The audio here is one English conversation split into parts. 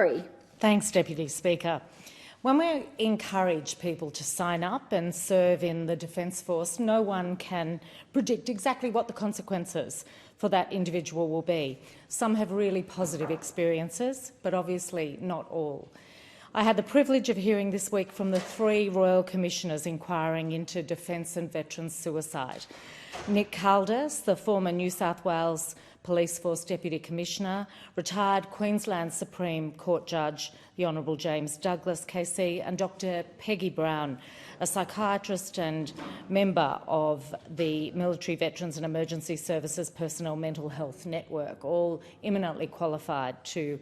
Macquarie. Thanks, Deputy Speaker. When we encourage people to sign up and serve in the Defence Force, no one can predict exactly what the consequences for that individual will be. Some have really positive experiences, but obviously not all. I had the privilege of hearing this week from the 3 Royal Commissioners inquiring into Defence and Veterans suicide. Nick Caldas, the former New South Wales Police Force Deputy Commissioner, retired Queensland Supreme Court Judge, the Honourable James Douglas KC, and Dr Peggy Brown, a psychiatrist and member of the Military Veterans and Emergency Services Personnel Mental Health Network, all eminently qualified to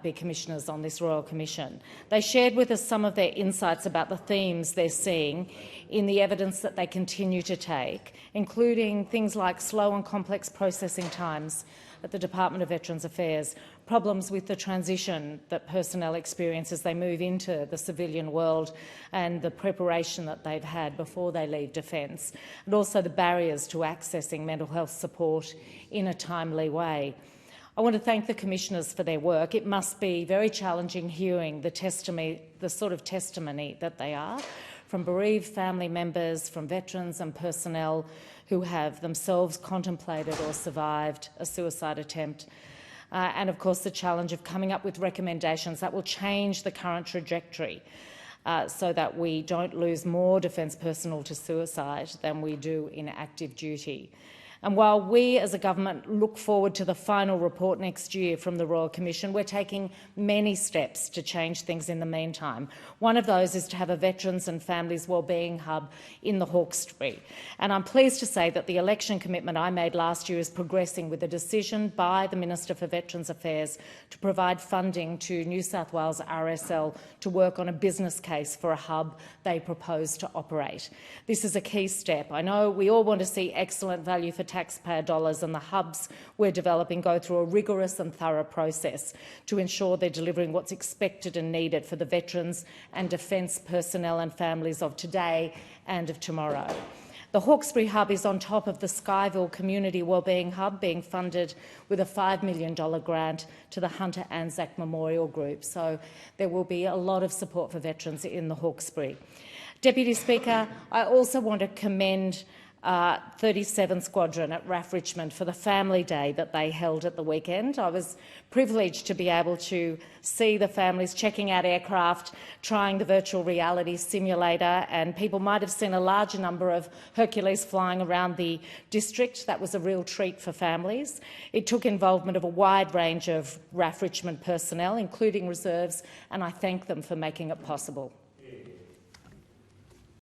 be commissioners on this Royal Commission. They shared with us some of their insights about the themes they're seeing in the evidence that they continue to take, including things like slow and complex processing times at the Department of Veterans Affairs, problems with the transition that personnel experience as they move into the civilian world and the preparation that they've had before they leave Defence, and also the barriers to accessing mental health support in a timely way. I want to thank the Commissioners for their work. It must be very challenging hearing the sort of testimony that they are from bereaved family members, from veterans and personnel who have themselves contemplated or survived a suicide attempt. And, of course, the challenge of coming up with recommendations that will change the current trajectory so that we don't lose more defence personnel to suicide than we do in active duty. And while we as a government look forward to the final report next year from the Royal Commission, we're taking many steps to change things in the meantime. One of those is to have a Veterans and Families Wellbeing Hub in the Hawkesbury. And I'm pleased to say that the election commitment I made last year is progressing with a decision by the Minister for Veterans Affairs to provide funding to New South Wales RSL to work on a business case for a hub they propose to operate. This is a key step. I know we all want to see excellent value for taxpayer dollars, and the hubs we're developing go through a rigorous and thorough process to ensure they're delivering what's expected and needed for the veterans and defence personnel and families of today and of tomorrow. The Hawkesbury Hub is on top of the Skyville Community Wellbeing Hub being funded with a $5 million grant to the Hunter Anzac Memorial Group, so there will be a lot of support for veterans in the Hawkesbury. Deputy Speaker, I also want to commend 37 Squadron at RAAF Richmond for the Family Day that they held at the weekend. I was privileged to be able to see the families checking out aircraft, trying the virtual reality simulator, and people might have seen a larger number of Hercules flying around the district. That was a real treat for families. It took involvement of a wide range of RAAF Richmond personnel, including reserves, and I thank them for making it possible.